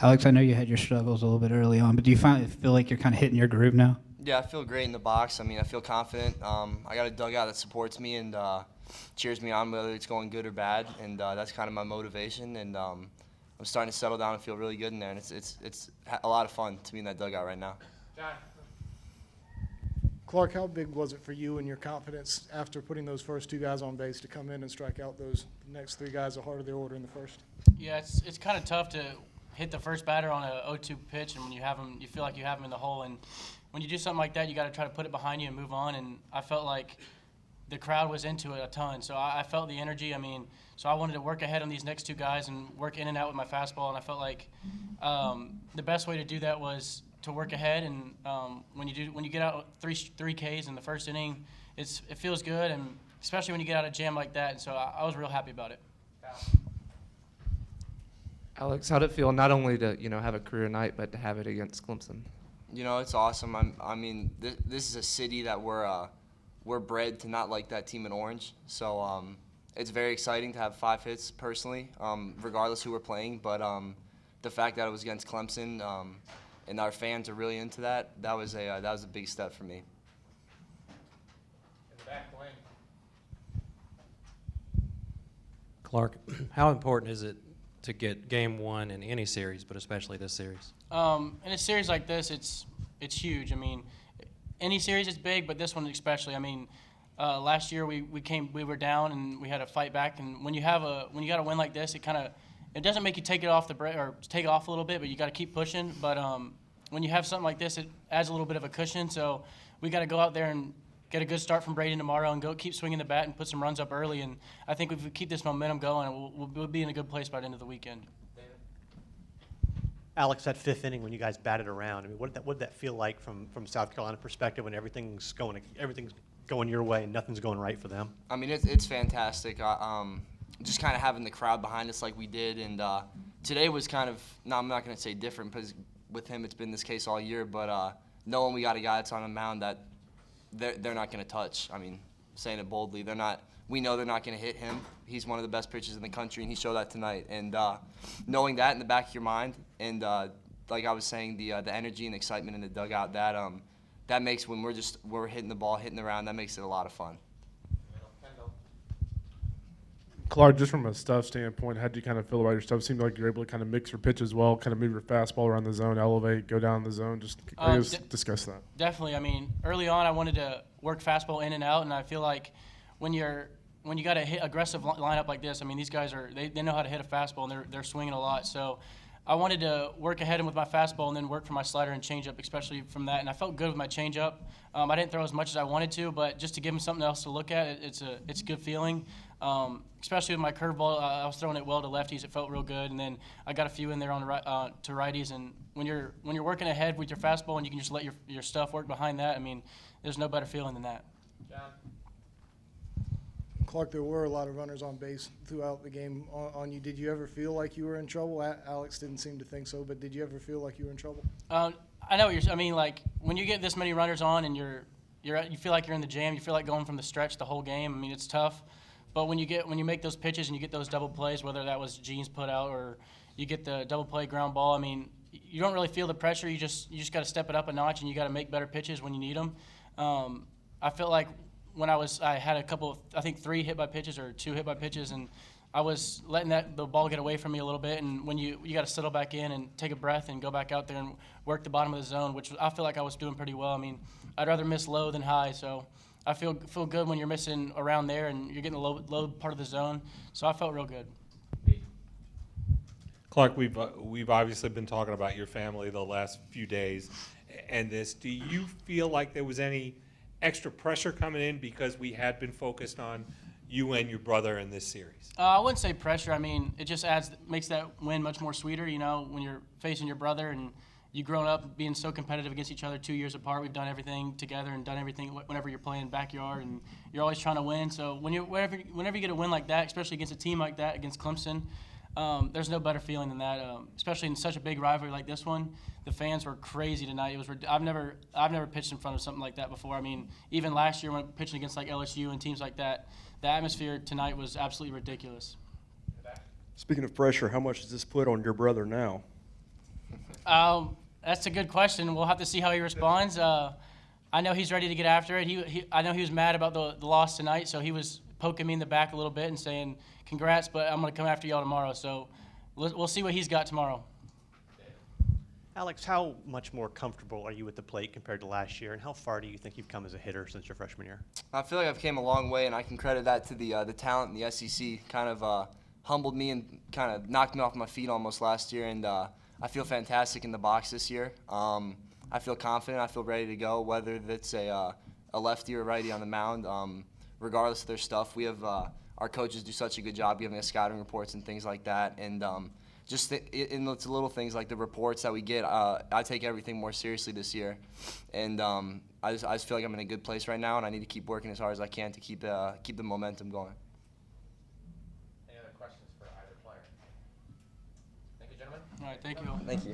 Alex, I know you had your struggles a little bit early on, but do you feel like you're kind of hitting your groove now? Yeah, I feel great in the box. I mean, I feel confident. I got a dugout that supports me and cheers me on whether it's going good or bad, and that's kind of my motivation. And I'm starting to settle down and feel really good in there, and it's a lot of fun to be in that dugout right now. John. Clarke, how big was it for you and your confidence after putting those first two guys on base to come in and strike out those next three guys at heart of the order in the first? Yeah, it's kind of tough to hit the first batter on a 0-2 pitch, and when you have them, you feel like you have them in the hole. And when you do something like that, you got to try to put it behind you and move on. And I felt like the crowd was into it a ton, so I felt the energy. I mean, so I wanted to work ahead on these next two guys and work in and out with my fastball. And I felt like the best way to do that was to work ahead. And when you get out three Ks in the first inning, it feels good, and especially when you get out of jam like that. And so I was real happy about it. Alex, how'd it feel not only to have a career night, but to have it against Clemson? You know, it's awesome. I mean, this is a city that we're bred to not like that team in orange. So it's very exciting to have 5 hits personally, regardless who we're playing. But the fact that it was against Clemson and our fans are really into that was a big step for me. In the back lane. Clarke, how important is it to get game one in any series, but especially this series? In a series like this, it's huge. I mean, any series is big, but this one especially. I mean, last year we were down and we had to fight back. And when you got a win like this, it doesn't make you take it off the break or take it off a little bit, but you got to keep pushing. But when you have something like this, it adds a little bit of a cushion. So we got to go out there and get a good start from Braden tomorrow and keep swinging the bat and put some runs up early. And I think if we keep this momentum going, we'll be in a good place by the end of the weekend. Alex, that 5th inning when you guys batted around, I mean, what did that feel like from South Carolina perspective when everything's going your way and nothing's going right for them? I mean, it's fantastic. Just kind of having the crowd behind us like we did, and today was kind of, I'm not going to say different because with him it's been this case all year, but knowing we got a guy that's on a mound that they're not going to touch. I mean, saying it boldly, we know they're not going to hit him. He's one of the best pitchers in the country, and he showed that tonight. And knowing that in the back of your mind, and like I was saying, the energy and excitement in the dugout, that makes when we're hitting the ball, hitting the round, that makes it a lot of fun. Clarke, just from a stuff standpoint, how do you kind of feel about your stuff? It seemed like you're able to kind of mix your pitch as well, kind of move your fastball around the zone, elevate, go down the zone. Just discuss that. Definitely. I mean, early on I wanted to work fastball in and out, and I feel like when you got to hit aggressive lineup like this, I mean, these guys they know how to hit a fastball, and they're swinging a lot. So I wanted to work ahead with my fastball and then work for my slider and changeup, especially from that. And I felt good with my changeup. I didn't throw as much as I wanted to, but just to give him something else to look at, it's a good feeling. Especially with my curveball, I was throwing it well to lefties. It felt real good, and then I got a few in there on the to righties. And when you're working ahead with your fastball and you can just let your stuff work behind that, I mean, there's no better feeling than that. John. Clarke, there were a lot of runners on base throughout the game on you. Did you ever feel like you were in trouble? Alex didn't seem to think so, but did you ever feel like you were in trouble? I know what I mean, like when you get this many runners on and you feel like you're in the jam, you feel like going from the stretch the whole game. I mean, it's tough. But when you make those pitches and you get those double plays, whether that was Gene's put out or you get the double play ground ball, I mean, you don't really feel the pressure. You just got to step it up a notch, and you got to make better pitches when you need them. I felt like when I had a couple of, I think 3 hit by pitches or 2 hit by pitches, and I was letting the ball get away from me a little bit. And when you got to settle back in and take a breath and go back out there and work the bottom of the zone, which I feel like I was doing pretty well. I mean, I'd rather miss low than high, so I feel good when you're missing around there and you're getting the low part of the zone. So I felt real good. Clarke, we've obviously been talking about your family the last few days, and this. Do you feel like there was any extra pressure coming in because we had been focused on you and your brother in this series? I wouldn't say pressure. I mean, it just makes that win much more sweeter. You know, when you're facing your brother and you've grown up being so competitive against each other 2 years apart. We've done everything together and done everything whenever you're playing backyard, and you're always trying to win. So whenever you get a win like that, especially against a team like that, against Clemson, there's no better feeling than that. Especially in such a big rivalry like this one, the fans were crazy tonight. I've never pitched in front of something like that before. I mean, even last year when pitching against like LSU and teams like that, the atmosphere tonight was absolutely ridiculous. Speaking of pressure, how much does this put on your brother now? That's a good question. We'll have to see how he responds. I know he's ready to get after it. I know he was mad about the loss tonight, so he was poking me in the back a little bit and saying, "Congrats, but I'm going to come after y'all tomorrow." So we'll see what he's got tomorrow. Alex, how much more comfortable are you at the plate compared to last year, and how far do you think you've come as a hitter since your freshman year? I feel like I've came a long way, and I can credit that to the talent in the SEC. Kind of humbled me and kind of knocked me off my feet almost last year, and I feel fantastic in the box this year. I feel confident. I feel ready to go, whether it's a lefty or righty on the mound. Regardless of their stuff, we have our coaches do such a good job giving us scouting reports and things like that, and just in the little things like the reports that we get, I take everything more seriously this year, and I just feel like I'm in a good place right now, and I need to keep working as hard as I can to keep the momentum going. Any other questions for either player? Thank you, gentlemen. All right, thank you all. Thank you.